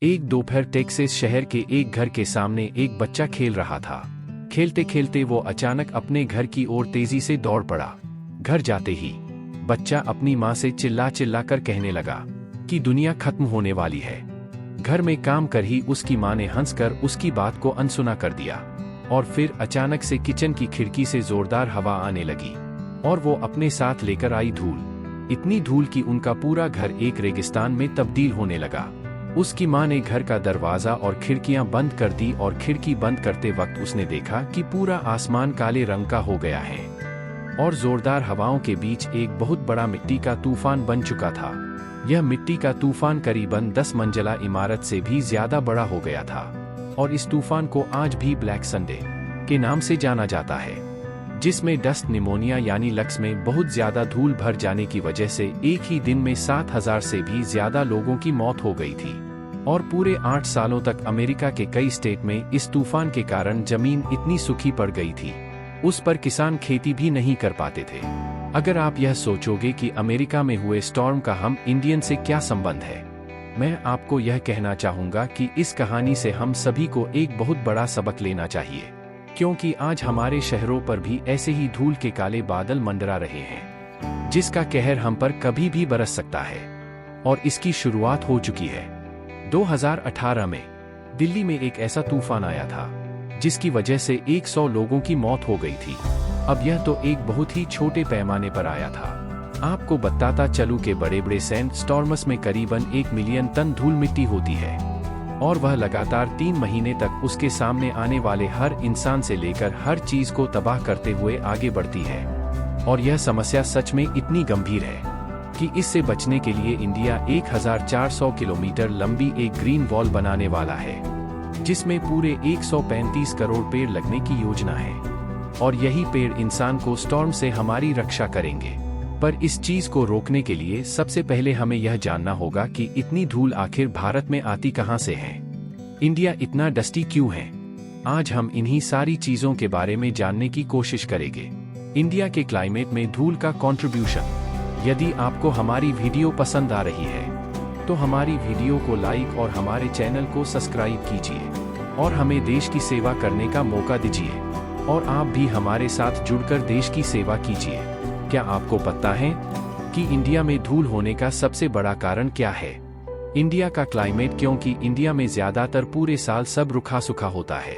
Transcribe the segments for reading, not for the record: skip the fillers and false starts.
एक दोपहर टेक्सास शहर के एक घर के सामने एक बच्चा खेल रहा था। खेलते खेलते वो अचानक अपने घर की ओर तेजी से दौड़ पड़ा। घर जाते ही बच्चा अपनी माँ से चिल्ला चिल्ला कर कहने लगा कि दुनिया खत्म होने वाली है। घर में काम कर ही उसकी माँ ने हंसकर उसकी बात को अनसुना कर दिया और फिर अचानक से किचन की खिड़की से जोरदार हवा आने लगी और वो अपने साथ लेकर आई धूल। इतनी धूल कि उनका पूरा घर एक रेगिस्तान में तब्दील होने लगा। उसकी माँ ने घर का दरवाजा और खिड़कियां बंद कर दी और खिड़की बंद करते वक्त उसने देखा कि पूरा आसमान काले रंग का हो गया है और जोरदार हवाओं के बीच एक बहुत बड़ा मिट्टी का तूफान बन चुका था। यह मिट्टी का तूफान करीबन 10 मंजिला इमारत से भी ज्यादा बड़ा हो गया था और इस तूफान को आज भी ब्लैक संडे के नाम से जाना जाता है, जिसमें डस्ट निमोनिया यानी लक्स में बहुत ज्यादा धूल भर जाने की वजह से एक ही दिन में 7,000 से भी ज्यादा लोगों की मौत हो गई थी और पूरे 8 सालों तक अमेरिका के कई स्टेट में इस तूफान के कारण जमीन इतनी सूखी पड़ गई थी, उस पर किसान खेती भी नहीं कर पाते थे। अगर आप यह सोचोगे कि अमेरिका में हुए स्टॉर्म का हम इंडियन से क्या संबंध है, मैं आपको यह कहना चाहूंगा कि इस कहानी से हम सभी को एक बहुत बड़ा सबक लेना चाहिए, क्योंकि आज हमारे शहरों पर भी ऐसे ही धूल के काले बादल मंडरा रहे हैं, जिसका कहर हम पर कभी भी बरस सकता है और इसकी शुरुआत हो चुकी है। 2018 में दिल्ली में एक ऐसा तूफान आया था जिसकी वजह से 100 लोगों की मौत हो गई थी। अब यह तो एक बहुत ही छोटे पैमाने पर आया था। आपको बताता चलूं कि बड़े बड़े सैंड स्टॉर्म्स में करीबन 1 मिलियन टन धूल मिट्टी होती है और वह लगातार 3 महीने तक उसके सामने आने वाले हर इंसान से लेकर हर चीज को तबाह करते हुए आगे बढ़ती है। और यह समस्या सच में इतनी गंभीर है कि इससे बचने के लिए इंडिया 1400 किलोमीटर लंबी एक ग्रीन वॉल बनाने वाला है, जिसमें पूरे 135 करोड़ पेड़ लगने की योजना है और यही पेड़ इंसान को स्टॉर्म से हमारी रक्षा करेंगे। पर इस चीज को रोकने के लिए सबसे पहले हमें यह जानना होगा कि इतनी धूल आखिर भारत में आती कहां से है, इंडिया इतना डस्टी क्यों है। आज हम इन्हीं सारी चीजों के बारे में जानने की कोशिश करेंगे। इंडिया के क्लाइमेट में धूल का कंट्रीब्यूशन। यदि आपको हमारी वीडियो पसंद आ रही है तो हमारी वीडियो को लाइक और हमारे चैनल को सब्सक्राइब कीजिए और हमें देश की सेवा करने का मौका दीजिए और आप भी हमारे साथ जुड़कर देश की सेवा कीजिए। क्या आपको पता है कि इंडिया में धूल होने का सबसे बड़ा कारण क्या है? इंडिया का क्लाइमेट, क्योंकि इंडिया में ज्यादातर पूरे साल सब रुखा सुखा होता है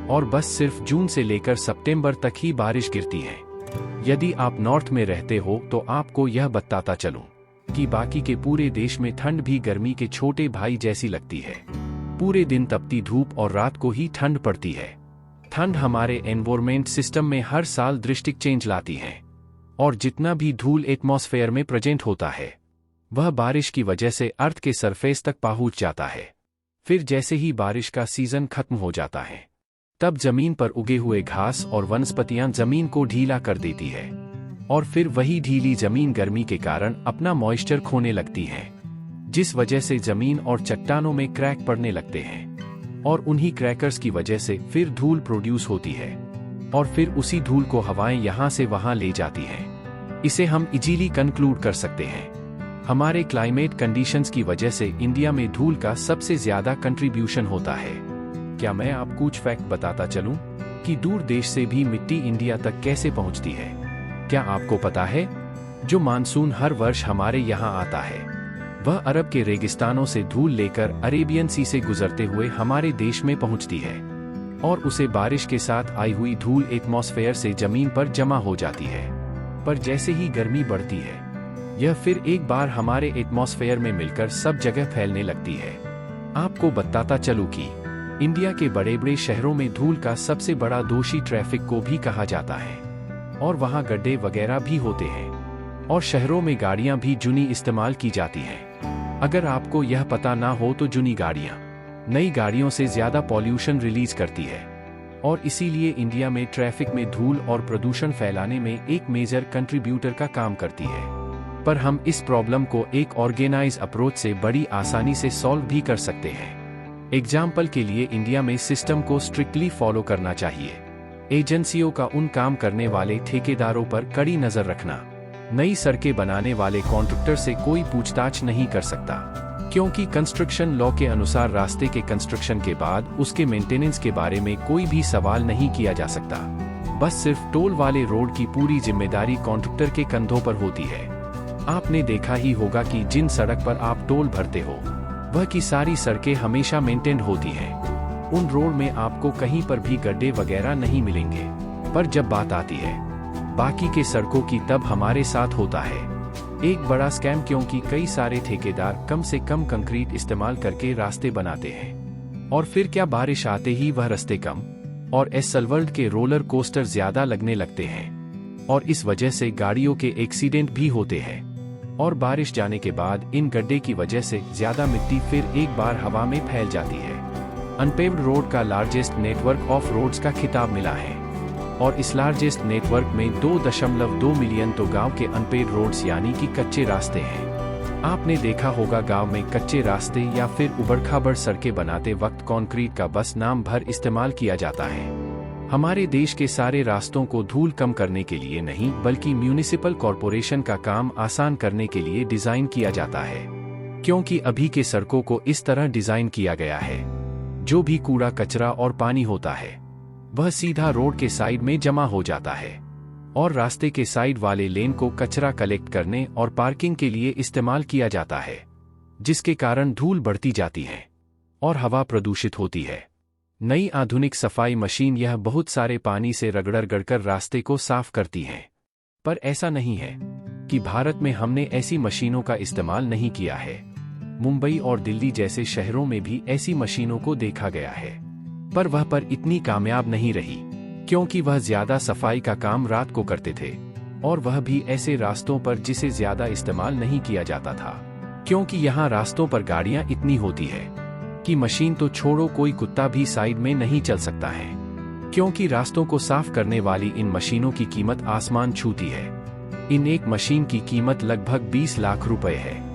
और बस सिर्फ जून से लेकर सितंबर तक ही बारिश गिरती है। यदि आप नॉर्थ में रहते हो तो आपको यह बताता चलूं कि बाकी के पूरे देश में ठंड भी गर्मी के छोटे भाई जैसी लगती है। पूरे दिन तपती धूप और रात को ही ठंड पड़ती है। ठंड हमारे एनवायरमेंट सिस्टम में हर साल दृष्टिक चेंज लाती है और जितना भी धूल एटमॉस्फेयर में प्रेजेंट होता है वह बारिश की वजह से अर्थ के सरफेस तक पहुंच जाता है। फिर जैसे ही बारिश का सीजन खत्म हो जाता है तब जमीन पर उगे हुए घास और वनस्पतियां जमीन को ढीला कर देती है और फिर वही ढीली जमीन गर्मी के कारण अपना मॉइस्चर खोने लगती है, जिस वजह से जमीन और चट्टानों में क्रैक पड़ने लगते हैं और उन्हीं क्रैकर्स की वजह से फिर धूल प्रोड्यूस होती है और फिर उसी धूल को हवाएं यहां से वहां ले जाती हैं। इसे हम इजीली कंक्लूड कर सकते हैं हमारे क्लाइमेट कंडीशंस की वजह से इंडिया में धूल का सबसे ज्यादा कंट्रीब्यूशन होता है। क्या मैं आपको कुछ फैक्ट बताता चलूं कि दूर देश से भी मिट्टी इंडिया तक कैसे पहुंचती है? क्या आपको पता है जो मानसून हर वर्ष हमारे यहाँ आता है वह अरब के रेगिस्तानों से धूल लेकर अरेबियन सी से गुजरते हुए हमारे देश में पहुंचती है और उसे बारिश के साथ आई हुई धूल एटमॉस्फेयर से जमीन पर जमा हो जाती है। पर जैसे ही गर्मी बढ़ती है यह फिर एक बार हमारे एटमॉस्फेयर में मिलकर सब जगह फैलने लगती है। आपको बताता चलूं कि इंडिया के बड़े बड़े शहरों में धूल का सबसे बड़ा दोषी ट्रैफिक को भी कहा जाता है और वहां गड्ढे वगैरह भी होते हैं और शहरों में गाड़ियां भी जूनी इस्तेमाल की जाती हैं। अगर आपको यह पता ना हो तो जूनी गाड़ियां नई गाड़ियों से ज्यादा पॉल्यूशन रिलीज करती है और इसीलिए इंडिया में ट्रैफिक में धूल और प्रदूषण फैलाने में एक मेजर कंट्रीब्यूटर का काम करती है। पर हम इस प्रॉब्लम को एक ऑर्गेनाइज अप्रोच से बड़ी आसानी से सॉल्व भी कर सकते हैं। एग्जाम्पल के लिए इंडिया में सिस्टम को स्ट्रिक्टली फॉलो करना चाहिए। एजेंसियों का उन काम करने वाले ठेकेदारों पर कड़ी नजर रखना। नई सड़कें बनाने वाले कॉन्ट्रैक्टर से कोई पूछताछ नहीं कर सकता। क्योंकि कंस्ट्रक्शन लॉ के अनुसार रास्ते के कंस्ट्रक्शन के बाद उसके मेंटेनेंस के बारे में कोई भी सवाल नहीं किया जा सकता। बस सिर्फ टोल वाले रोड की पूरी जिम्मेदारी कॉन्ट्रैक्टर के कंधों पर होती है। आपने देखा ही होगा कि जिन सड़क पर आप टोल भरते हो वह की सारी सड़कें हमेशा मेंटेन्ड होती हैं। उन रोड में आपको कहीं पर भी गड्ढे वगैरह नहीं मिलेंगे। पर जब बात आती है बाकी के सड़कों की, तब हमारे साथ होता है एक बड़ा स्कैम, क्योंकि कई सारे ठेकेदार कम से कम कंक्रीट इस्तेमाल करके रास्ते बनाते हैं और फिर क्या बारिश आते ही वह रास्ते कम और एसफल्ट के रोलर कोस्टर ज्यादा लगने लगते हैं और इस वजह से गाड़ियों के एक्सीडेंट भी होते हैं। और बारिश जाने के बाद इन गड्ढे की वजह से ज्यादा मिट्टी फिर एक बार हवा में फैल जाती है। अनपेव्ड रोड का लार्जेस्ट नेटवर्क ऑफ रोड्स का खिताब मिला है और इस लार्जेस्ट नेटवर्क में 2.2 मिलियन तो गांव के अनपेव्ड रोड्स यानी कि कच्चे रास्ते हैं। आपने देखा होगा गांव में कच्चे रास्ते या फिर उबड़-खाबड़ सड़कें बनाते वक्त कंक्रीट का बस नाम भर इस्तेमाल किया जाता है। हमारे देश के सारे रास्तों को धूल कम करने के लिए नहीं, बल्कि म्यूनिसिपल कॉरपोरेशन का काम आसान करने के लिए डिजाइन किया जाता है। क्योंकि अभी के सड़कों को इस तरह डिजाइन किया गया है, जो भी कूड़ा कचरा और पानी होता है वह सीधा रोड के साइड में जमा हो जाता है और रास्ते के साइड वाले लेन को कचरा कलेक्ट करने और पार्किंग के लिए इस्तेमाल किया जाता है, जिसके कारण धूल बढ़ती जाती है और हवा प्रदूषित होती है। नई आधुनिक सफाई मशीन यह बहुत सारे पानी से रगड़-रगड़कर रास्ते को साफ करती हैं। पर ऐसा नहीं है कि भारत में हमने ऐसी मशीनों का इस्तेमाल नहीं किया है। मुंबई और दिल्ली जैसे शहरों में भी ऐसी मशीनों को देखा गया है, पर वह इतनी कामयाब नहीं रही, क्योंकि वह ज्यादा सफाई का काम रात को करते थे और वह भी ऐसे रास्तों पर जिसे ज्यादा इस्तेमाल नहीं किया जाता था, क्योंकि यहाँ रास्तों पर गाड़ियाँ इतनी होती है कि मशीन तो छोड़ो, कोई कुत्ता भी साइड में नहीं चल सकता है। क्योंकि रास्तों को साफ करने वाली इन मशीनों की कीमत आसमान छूती है। इन एक मशीन की कीमत लगभग 20 लाख रुपए है।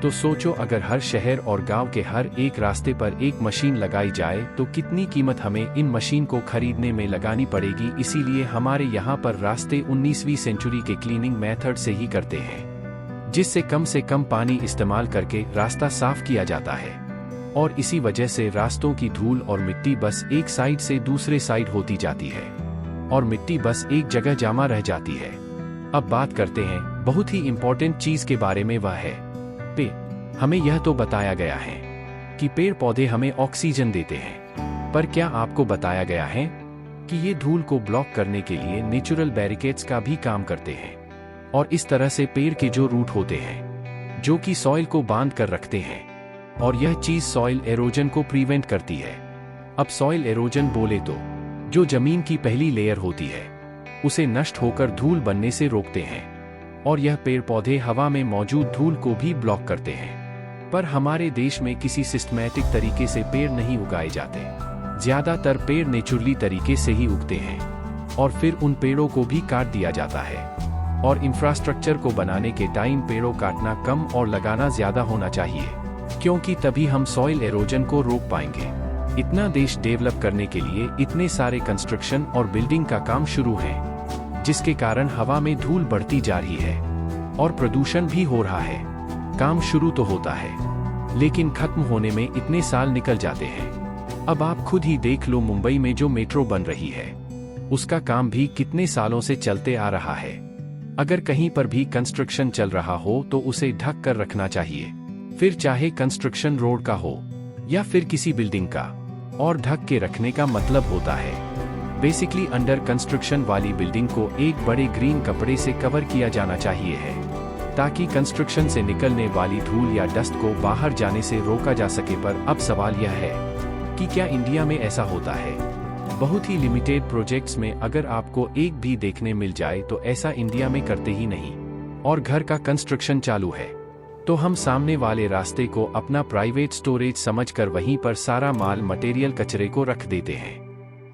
तो सोचो, अगर हर शहर और गांव के हर एक रास्ते पर एक मशीन लगाई जाए तो कितनी कीमत हमें इन मशीन को खरीदने में लगानी पड़ेगी। इसीलिए हमारे यहाँ पर रास्ते 19वीं सेंचुरी के क्लीनिंग मेथड से ही करते हैं, जिससे कम से कम पानी इस्तेमाल करके रास्ता साफ किया जाता है और इसी वजह से रास्तों की धूल और मिट्टी बस एक साइड से दूसरे साइड होती जाती है और मिट्टी बस एक जगह जमा रह जाती है। अब बात करते हैं बहुत ही इंपॉर्टेंट चीज के बारे में, वह है पेड़। हमें यह तो बताया गया है कि पेड़ पौधे हमें ऑक्सीजन देते हैं, पर क्या आपको बताया गया है कि ये धूल को ब्लॉक करने के लिए नेचुरल बैरिकेड्स का भी काम करते हैं। और इस तरह से पेड़ के जो रूट होते हैं जो कि सॉइल को बांध कर रखते हैं, और यह चीज सॉइल एरोजन को प्रिवेंट करती है। अब सॉइल एरोजन बोले तो जो जमीन की पहली लेयर होती है उसे नष्ट होकर धूल बनने से रोकते हैं, और यह पेड़ पौधे हवा में मौजूद धूल को भी ब्लॉक करते हैं। पर हमारे देश में किसी सिस्टमैटिक तरीके से पेड़ नहीं उगाए जाते। ज्यादातर पेड़ नेचुरली तरीके से ही उगते हैं और फिर उन पेड़ों को भी काट दिया जाता है। और इंफ्रास्ट्रक्चर को बनाने के टाइम पेड़ों काटना कम और लगाना ज्यादा होना चाहिए, क्योंकि तभी हम सॉइल एरोजन को रोक पाएंगे। इतना देश डेवलप करने के लिए इतने सारे कंस्ट्रक्शन और बिल्डिंग का काम शुरू है, जिसके कारण हवा में धूल बढ़ती जा रही है और प्रदूषण भी हो रहा है। काम शुरू तो होता है लेकिन खत्म होने में इतने साल निकल जाते हैं। अब आप खुद ही देख लो, मुंबई में जो मेट्रो बन रही है उसका काम भी कितने सालों से चलते आ रहा है। अगर कहीं पर भी कंस्ट्रक्शन चल रहा हो तो उसे ढक कर रखना चाहिए, फिर चाहे कंस्ट्रक्शन रोड का हो या फिर किसी बिल्डिंग का। और ढक के रखने का मतलब होता है बेसिकली अंडर कंस्ट्रक्शन वाली बिल्डिंग को एक बड़े ग्रीन कपड़े से कवर किया जाना चाहिए है, ताकि कंस्ट्रक्शन से निकलने वाली धूल या डस्ट को बाहर जाने से रोका जा सके। पर अब सवाल यह है कि क्या इंडिया में ऐसा होता है? बहुत ही लिमिटेड प्रोजेक्ट्स में अगर आपको एक भी देखने मिल जाए तो ऐसा इंडिया में करते ही नहीं। और घर का कंस्ट्रक्शन चालू है तो हम सामने वाले रास्ते को अपना प्राइवेट स्टोरेज समझकर वहीं पर सारा माल मटेरियल कचरे को रख देते हैं,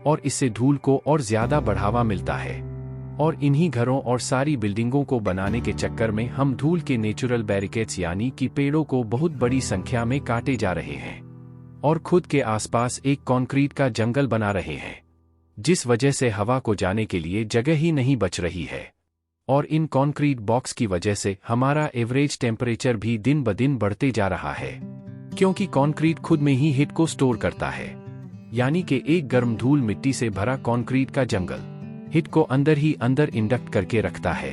और इससे धूल को और ज्यादा बढ़ावा मिलता है। और इन्हीं घरों और सारी बिल्डिंगों को बनाने के चक्कर में हम धूल के नेचुरल बैरिकेड्स यानी कि पेड़ों को बहुत बड़ी संख्या में काटे जा रहे हैं और खुद के आसपास एक कंक्रीट का जंगल बना रहे हैं, जिस वजह से हवा को जाने के लिए जगह ही नहीं बच रही है। और इन कंक्रीट बॉक्स की वजह से हमारा एवरेज टेम्परेचर भी दिन ब दिन बढ़ते जा रहा है। क्योंकि कंक्रीट खुद में ही हीट को स्टोर करता है। यानी कि एक गर्म धूल मिट्टी से भरा कंक्रीट का जंगल हीट को अंदर ही अंदर इंडक्ट करके रखता है।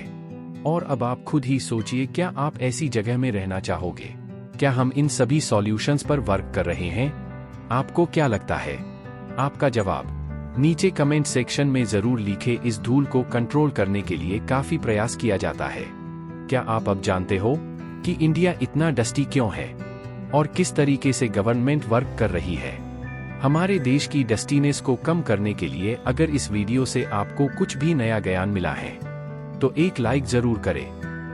और अब आप खुद ही सोचिए, क्या आप ऐसी जगह में रहना चाहोगे? क्या हम इन सभी सॉल्यूशंस पर वर्क कर रहे हैं? आपको क्या लगता है? आपका जवाब नीचे कमेंट सेक्शन में जरूर लिखें। इस धूल को कंट्रोल करने के लिए काफी प्रयास किया जाता है। क्या आप अब जानते हो कि इंडिया इतना डस्टी क्यों है और किस तरीके से गवर्नमेंट वर्क कर रही है हमारे देश की डस्टीनेस को कम करने के लिए? अगर इस वीडियो से आपको कुछ भी नया ज्ञान मिला है तो एक लाइक जरूर करें।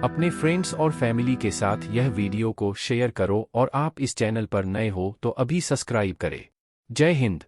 अपने फ्रेंड्स और फैमिली के साथ यह वीडियो को शेयर करो और आप इस चैनल पर नए हो तो अभी सब्सक्राइब करें। जय हिंद।